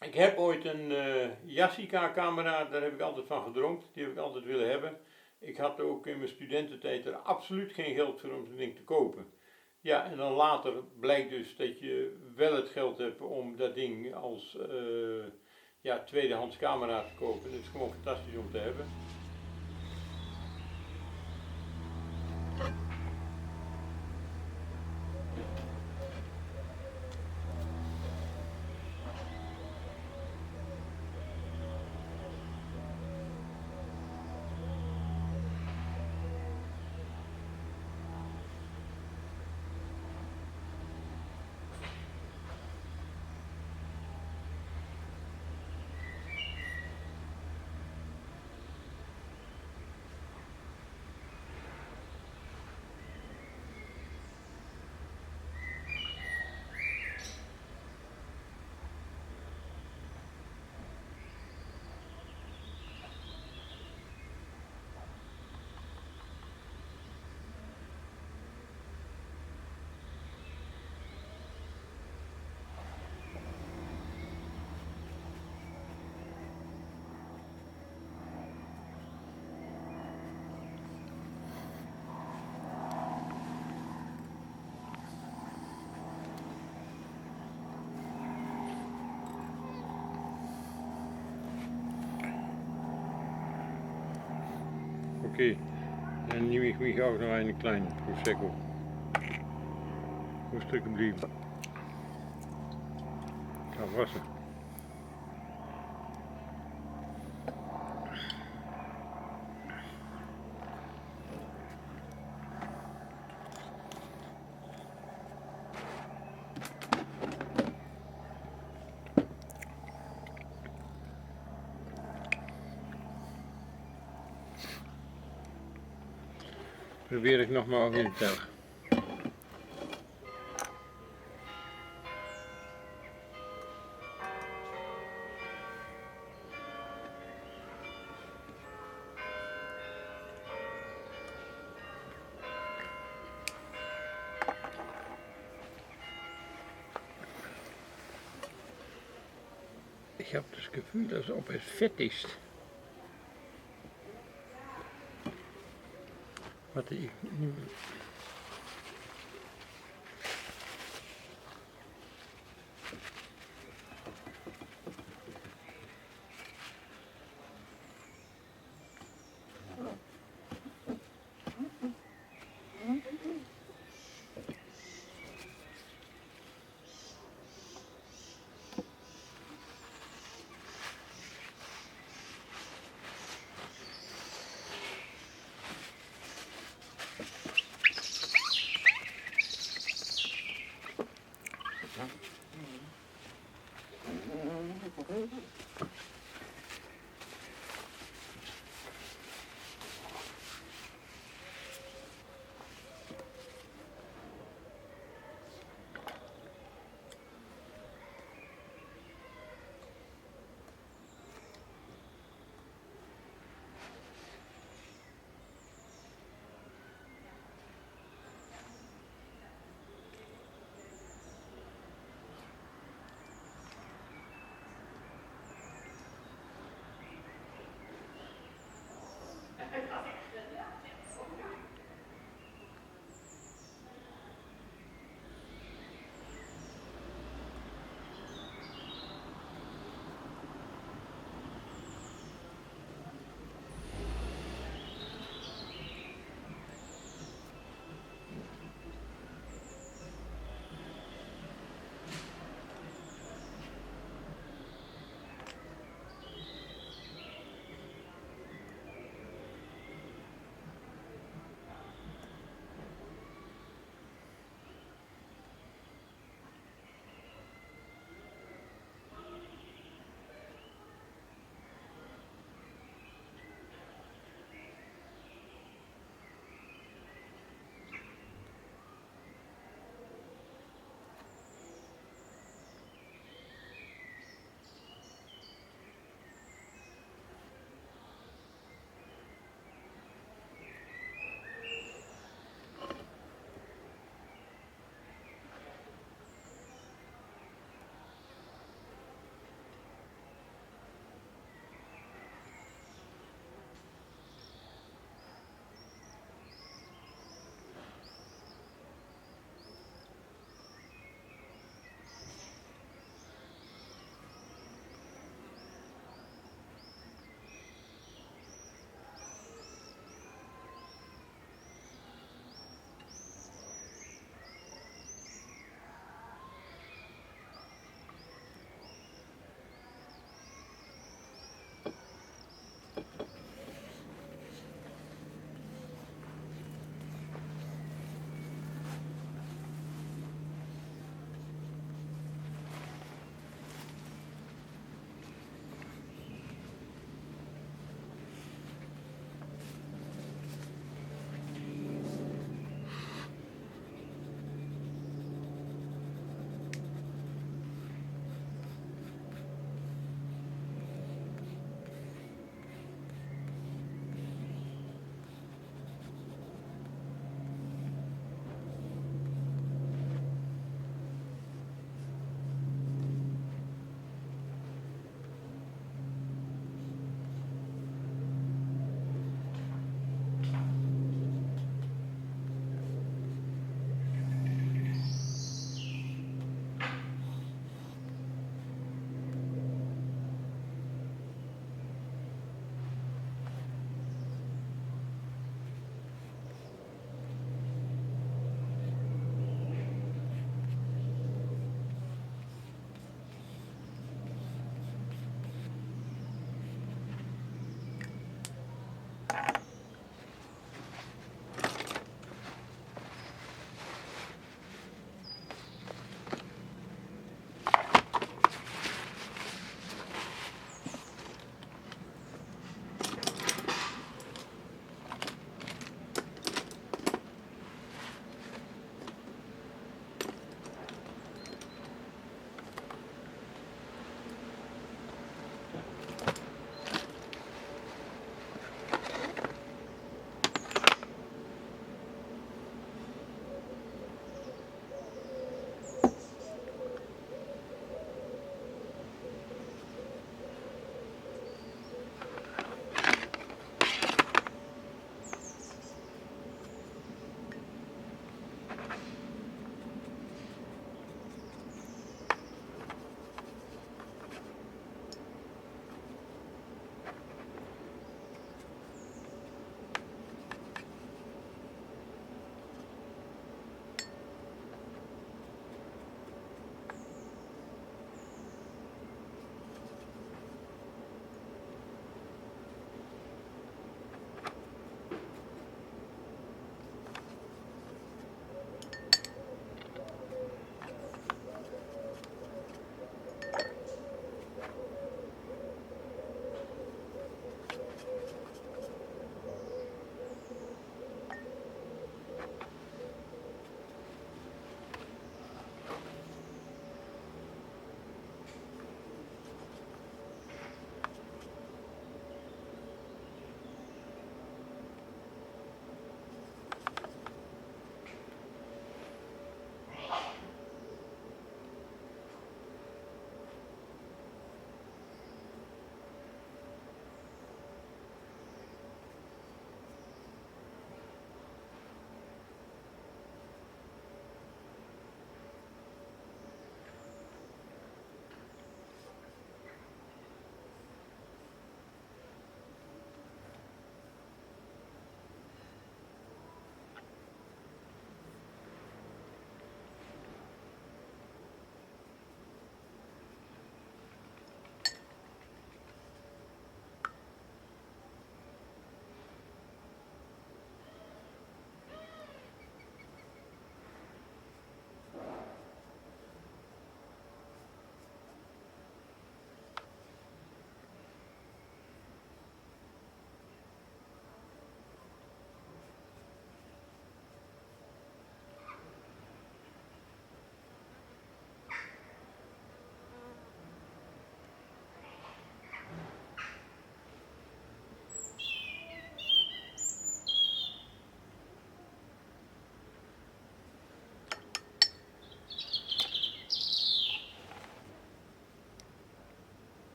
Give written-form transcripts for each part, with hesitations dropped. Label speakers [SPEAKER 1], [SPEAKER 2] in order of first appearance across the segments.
[SPEAKER 1] Ik heb ooit een Yashica-camera, daar heb ik altijd van gedroomd. Die heb ik altijd willen hebben. Ik had ook in mijn studententijd er absoluut geen geld voor om zo'n ding te kopen. Ja, en dan later blijkt dus dat je wel het geld hebt om dat ding als tweedehands camera te kopen. Dat is gewoon fantastisch om te hebben. Oké, dan neem ik mich auch noch einen kleinen Prosecco. Wo ist der geblieben? Da, Wasser. Probeer ik nog maar op in de telg. Ich habe das Gefühl, als ob es fett ist. Warte, ich nehme.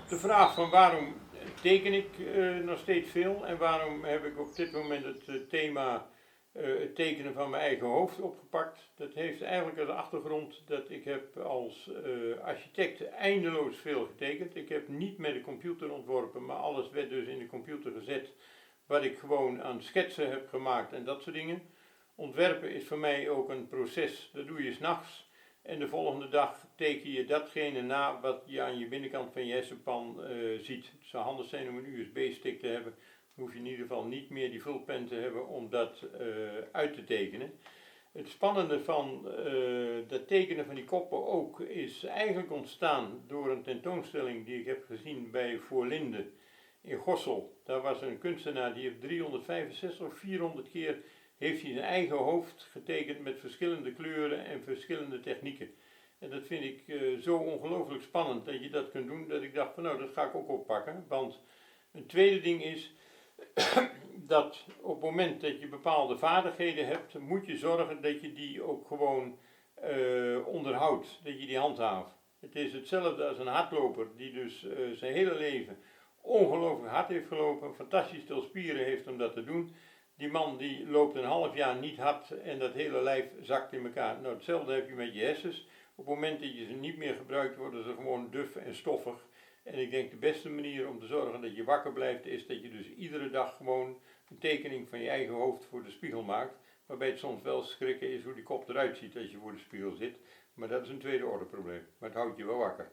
[SPEAKER 1] de vraag van waarom teken ik nog steeds veel en waarom heb ik op dit moment het thema het tekenen van mijn eigen hoofd opgepakt. Dat heeft eigenlijk als achtergrond dat ik heb als architect eindeloos veel getekend. Ik heb niet met de computer ontworpen, maar alles werd dus in de computer gezet wat ik gewoon aan schetsen heb gemaakt en dat soort dingen. Ontwerpen is voor mij ook een proces, dat doe je 's nachts. En de volgende dag teken je datgene na wat je aan je binnenkant van je hersenpan ziet. Het zou handig zijn om een USB-stick te hebben. Dan hoef je in ieder geval niet meer die vulpen te hebben om dat uit te tekenen. Het spannende van dat tekenen van die koppen ook is eigenlijk ontstaan door een tentoonstelling die ik heb gezien bij Voorlinde in Gossel. Daar was een kunstenaar die heeft 365 of 400 keer heeft hij zijn eigen hoofd getekend met verschillende kleuren en verschillende technieken. En dat vind ik zo ongelooflijk spannend dat je dat kunt doen, dat ik dacht van nou, dat ga ik ook oppakken. Want een tweede ding is dat op het moment dat je bepaalde vaardigheden hebt, moet je zorgen dat je die ook gewoon onderhoudt, dat je die handhaaft. Het is hetzelfde als een hardloper die dus zijn hele leven ongelooflijk hard heeft gelopen, fantastisch veel spieren heeft om dat te doen. Die man die loopt een half jaar niet hard en dat hele lijf zakt in elkaar. Nou, hetzelfde heb je met je hersens. Op het moment dat je ze niet meer gebruikt, worden ze gewoon duf en stoffig. En ik denk de beste manier om te zorgen dat je wakker blijft, is dat je dus iedere dag gewoon een tekening van je eigen hoofd voor de spiegel maakt. Waarbij het soms wel schrikken is hoe die kop eruit ziet als je voor de spiegel zit. Maar dat is een tweede orde probleem. Maar het houdt je wel wakker.